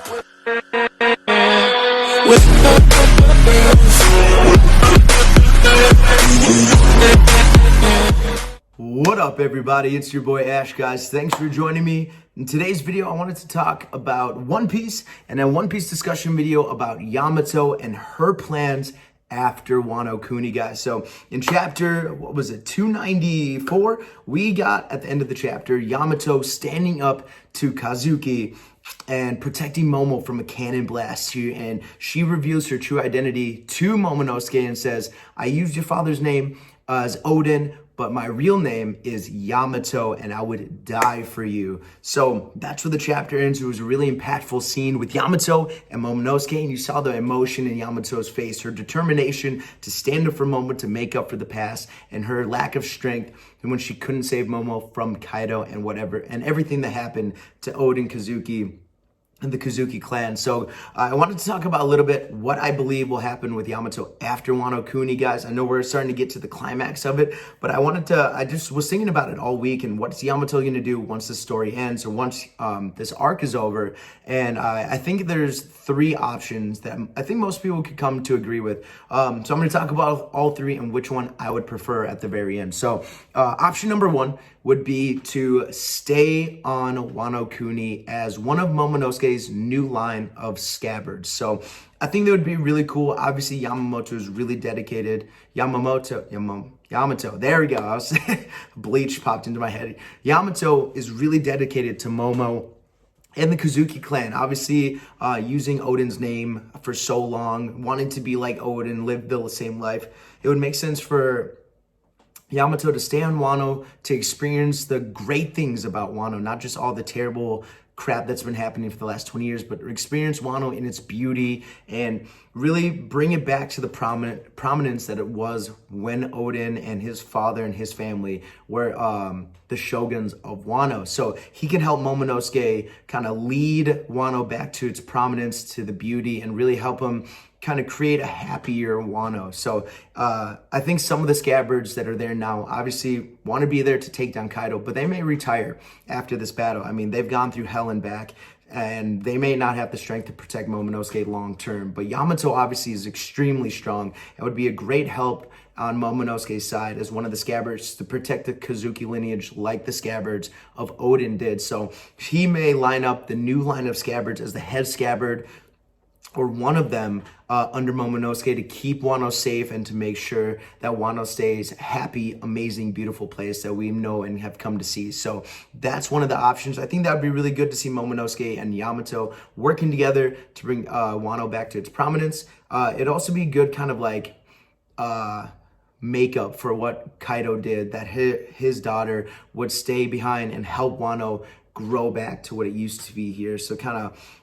What up, everybody? It's your boy Ash, guys. Thanks for joining me. In today's video, I wanted to talk about One Piece and a One Piece discussion video about Yamato and her plans after Wano Kuni, guys. So in chapter, 294, we got at the end of the chapter, Yamato standing up to Kazuki and protecting Momo from a cannon blast here, and she reveals her true identity to Momonosuke and says, I used your father's name as Odin, but my real name is Yamato, and I would die for you. So that's where the chapter ends. It was a really impactful scene with Yamato and Momonosuke, and you saw the emotion in Yamato's face, her determination to stand up for Momo, to make up for the past, and her lack of strength, and when she couldn't save Momo from Kaido and whatever, and everything that happened to Odin, Kazuki, and the Kazuki clan. So I wanted to talk about a little bit what I believe will happen with Yamato after Wano Kuni, guys. I know we're starting to get to the climax of it, but I just was thinking about it all week, and what's Yamato going to do once the story ends, or once this arc is over. And I think there's three options that I think most people could come to agree with. So I'm going to talk about all three and which one I would prefer at the very end. So option number one would be to stay on Wano Kuni as one of Momonosuke's new line of scabbards. So I think that would be really cool. Obviously, Yamamoto is really dedicated. Yamato, there we go. Bleach popped into my head. Yamato is really dedicated to Momo and the Kazuki clan, obviously using Odin's name for so long, wanting to be like Odin, live the same life. It would make sense for Yamato to stay on Wano, to experience the great things about Wano, not just all the terrible crap that's been happening for the last 20 years, but experience Wano in its beauty and really bring it back to the prominence that it was when Odin and his father and his family were the shoguns of Wano. So he can help Momonosuke kind of lead Wano back to its prominence, to the beauty, and really help him kind of create a happier Wano. So I think some of the scabbards that are there now obviously want to be there to take down Kaido, but they may retire after this battle. I mean, they've gone through hell and back, and they may not have the strength to protect Momonosuke long term. But Yamato obviously is extremely strong. It would be a great help on Momonosuke's side as one of the scabbards to protect the Kazuki lineage like the scabbards of Odin did. So he may line up the new line of scabbards as the head scabbard, or one of them under Momonosuke, to keep Wano safe and to make sure that Wano stays happy, amazing, beautiful place that we know and have come to see. So that's one of the options. I think that would be really good to see Momonosuke and Yamato working together to bring Wano back to its prominence. It'd also be good kind of like makeup for what Kaido did, that his daughter would stay behind and help Wano grow back to what it used to be here. So kind of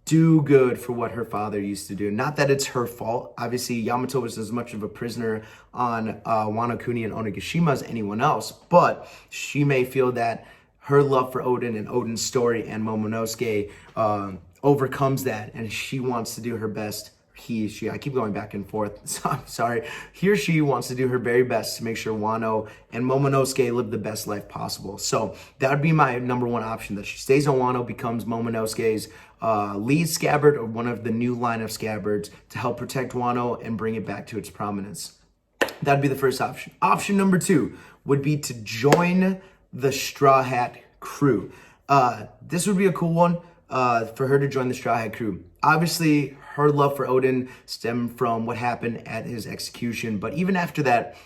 do good for what her father used to do. Not that it's her fault. Obviously, Yamato was as much of a prisoner on Wano Kuni and Onigashima as anyone else, but she may feel that her love for Odin and Odin's story and Momonosuke overcomes that, and she wants to do her best. She, I keep going back and forth, so I'm sorry. He or she wants to do her very best to make sure Wano and Momonosuke live the best life possible. So that would be my number one option, that she stays on Wano, becomes Momonosuke's lead scabbard, or one of the new line of scabbards, to help protect Wano and bring it back to its prominence. That'd be the first option. Option number two would be to join the Straw Hat crew. This would be a cool one for her to join the Straw Hat crew. Obviously, her love for Odin stemmed from what happened at his execution, but even after that,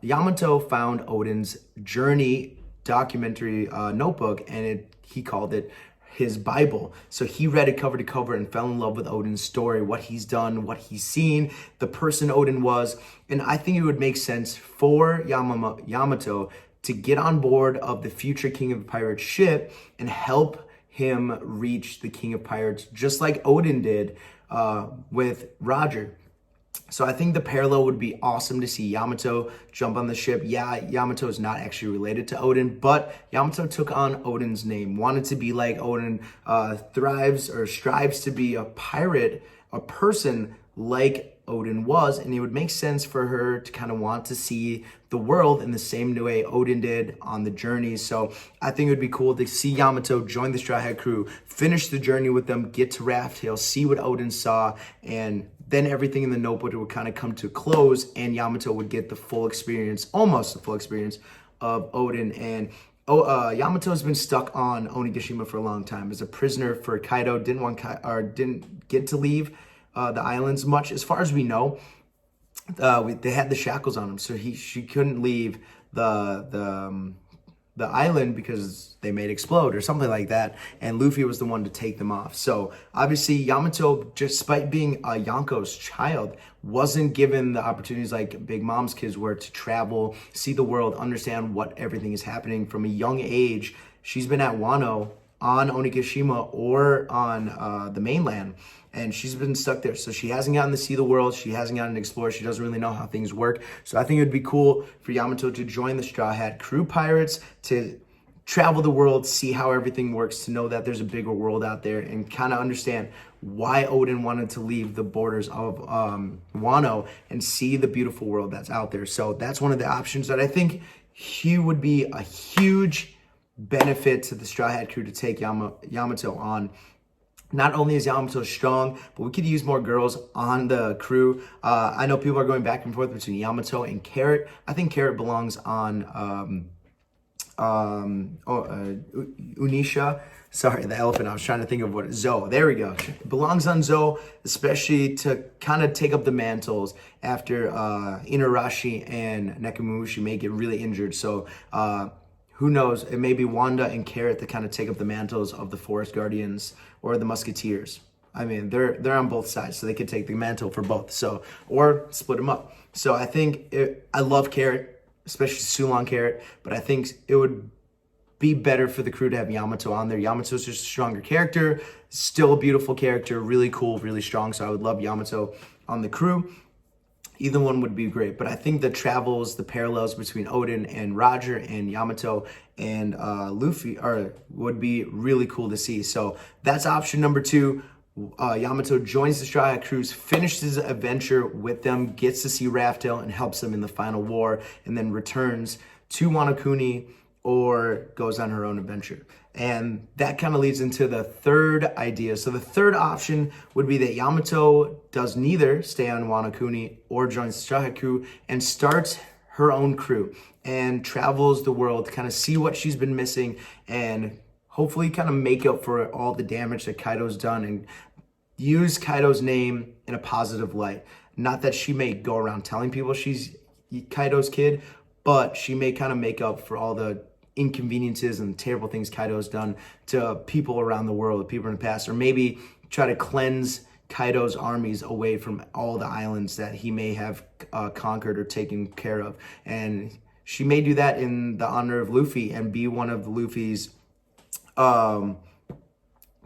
Yamato found Odin's journey documentary notebook, and he called it his Bible. So he read it cover to cover and fell in love with Odin's story, what he's done, what he's seen, the person Odin was. And I think it would make sense for Yamato to get on board of the future King of Pirates ship and help him reach the King of Pirates, just like Odin did with Roger. So I think the parallel would be awesome to see Yamato jump on the ship. Yeah, Yamato is not actually related to Odin, but Yamato took on Odin's name, wanted to be like Odin, thrives or strives to be a pirate, a person like Odin was, and it would make sense for her to kind of want to see the world in the same way Odin did on the journey. So I think it would be cool to see Yamato join the Straw Hat crew, finish the journey with them, get to Raft Hill, see what Odin saw, and then everything in the notebook would kind of come to a close, and Yamato would get the full experience, almost the full experience of Odin. And Yamato has been stuck on Onigashima for a long time as a prisoner for Kaido. Didn't get to leave the islands much, as far as we know. They had the shackles on him, so she couldn't leave the island because they made explode or something like that, and Luffy was the one to take them off. So obviously Yamato, despite being a Yonko's child, wasn't given the opportunities like Big Mom's kids were to travel, see the world, understand what everything is happening from a young age. She's been at Wano, on Onigashima, or on the mainland, and she's been stuck there. So she hasn't gotten to see the world. She hasn't gotten to explore. She doesn't really know how things work. So I think it would be cool for Yamato to join the Straw Hat crew pirates, to travel the world, see how everything works, to know that there's a bigger world out there, and kind of understand why Odin wanted to leave the borders of Wano and see the beautiful world that's out there. So that's one of the options that I think he would be a huge benefit to the Straw Hat crew to take Yamato on. Not only is Yamato strong, but we could use more girls on the crew. I know people are going back and forth between Yamato and Carrot. I think Carrot belongs on Unisha. Sorry, the elephant. I was trying to think of what Zoe. There we go. Belongs on Zoe, especially to kind of take up the mantles after Inarashi and Nekomamushi may get really injured. So who knows? It may be Wanda and Carrot that kind of take up the mantles of the Forest Guardians or the Musketeers. I mean, they're on both sides, so they could take the mantle for both. So, or split them up. So I think I love Carrot, especially Sulong Carrot, but I think it would be better for the crew to have Yamato on there. Yamato's just a stronger character, still a beautiful character, really cool, really strong. So I would love Yamato on the crew. Either one would be great, but I think the travels, the parallels between Odin and Roger and Yamato and Luffy would be really cool to see. So that's option number 2. Yamato joins the Straw Hat crews, finishes his adventure with them, gets to see Raft Hill and helps them in the final war, and then returns to Wano Kuni or goes on her own adventure. And that kind of leads into the third idea. So the third option would be that Yamato does neither stay on Wano Kuni or joins the Straw Hat crew and starts her own crew and travels the world to kind of see what she's been missing and hopefully kind of make up for all the damage that Kaido's done and use Kaido's name in a positive light. Not that she may go around telling people she's Kaido's kid, but she may kind of make up for all the inconveniences and terrible things Kaido's done to people around the world, people in the past, or maybe try to cleanse Kaido's armies away from all the islands that he may have conquered or taken care of. And she may do that in the honor of Luffy and be one of Luffy's, whatever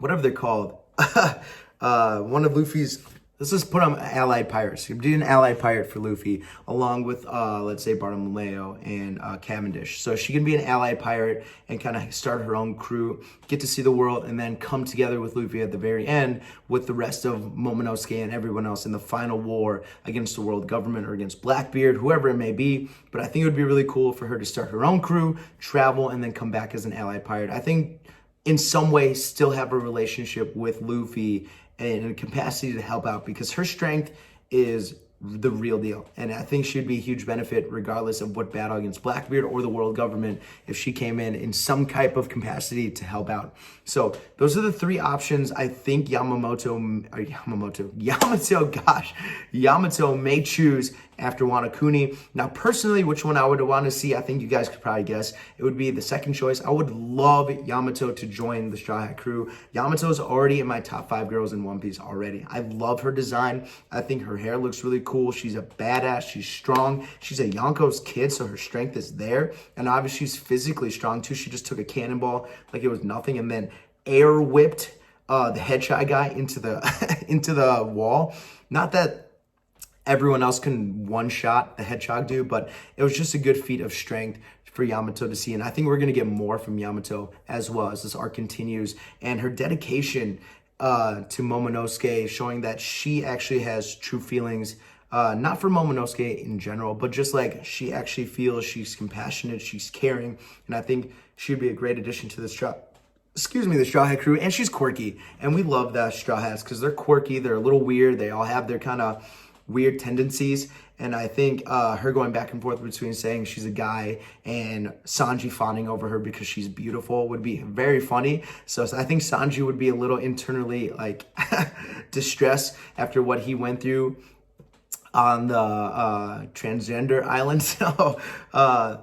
they're called, one of Luffy's, let's just put them allied pirates. You're doing an allied pirate for Luffy, along with, let's say, Bartolomeo and Cavendish. So she can be an allied pirate and kind of start her own crew, get to see the world, and then come together with Luffy at the very end with the rest of Momonosuke and everyone else in the final war against the world government or against Blackbeard, whoever it may be. But I think it would be really cool for her to start her own crew, travel, and then come back as an allied pirate. I think in some way still have a relationship with Luffy in a capacity to help out, because her strength is the real deal. And I think she'd be a huge benefit regardless of what battle against Blackbeard or the world government if she came in some type of capacity to help out. So those are the 3 options I think Yamato may choose after Wano Kuni. Now, personally, which one I would want to see, I think you guys could probably guess. It would be the second choice. I would love Yamato to join the Straw Hat crew. Yamato is already in my top 5 girls in One Piece already. I love her design. I think her hair looks really cool. She's a badass. She's strong. She's a Yonko's kid, so her strength is there. And obviously, she's physically strong, too. She just took a cannonball like it was nothing and then air whipped the headshot guy into the into the wall. Not that everyone else can one-shot the hedgehog dude, but it was just a good feat of strength for Yamato to see. And I think we're going to get more from Yamato as well as this arc continues. And her dedication to Momonosuke, showing that she actually has true feelings not for Momonosuke in general, but just like she actually feels she's compassionate, she's caring, and I think she'd be a great addition to the Straw Hat crew. And she's quirky, and we love that Straw Hats because they're quirky, they're a little weird, they all have their kind of weird tendencies. And I think her going back and forth between saying she's a guy and Sanji fawning over her because she's beautiful would be very funny. So I think Sanji would be a little internally like distressed after what he went through on the transgender island. So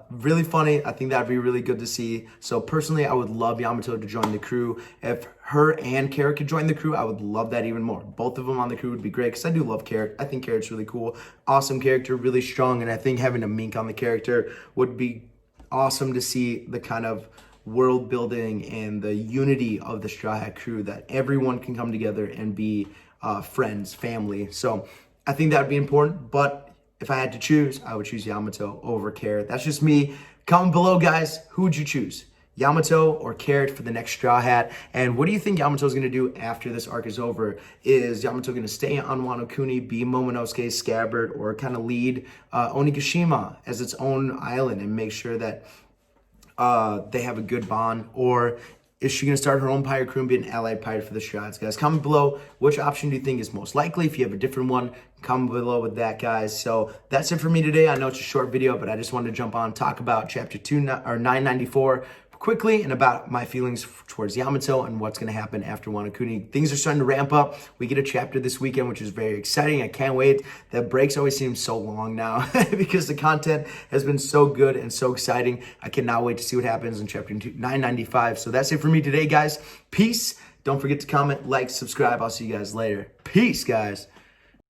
really funny. I think that'd be really good to see. So personally, I would love Yamato to join the crew. If her and Carrot could join the crew, I would love that even more. Both of them on the crew would be great because I do love Carrot. I think Carrot's really cool. Awesome character, really strong. And I think having a mink on the character would be awesome to see the kind of world building and the unity of the Straw Hat crew, that everyone can come together and be friends, family. So I think that would be important, but if I had to choose, I would choose Yamato over Carrot. That's just me. Comment below, guys. Who would you choose? Yamato or Carrot for the next Straw Hat? And what do you think Yamato's going to do after this arc is over? Is Yamato going to stay on Wano Kuni, be Momonosuke's scabbard, or kind of lead Onigashima as its own island and make sure that they have a good bond? Or is she going to start her own pirate crew and be an allied pirate for the Straw Hats? Guys, comment below which option do you think is most likely. If you have a different one, comment below with that, guys. So that's it for me today. I know it's a short video, but I just wanted to jump on and talk about chapter 994 quickly and about my feelings towards Yamato and what's going to happen after Wano Kuni. Things are starting to ramp up. We get a chapter this weekend, which is very exciting. I can't wait. The breaks always seem so long now because the content has been so good and so exciting. I cannot wait to see what happens in chapter 995. So that's it for me today, guys. Peace. Don't forget to comment, like, subscribe. I'll see you guys later. Peace, guys.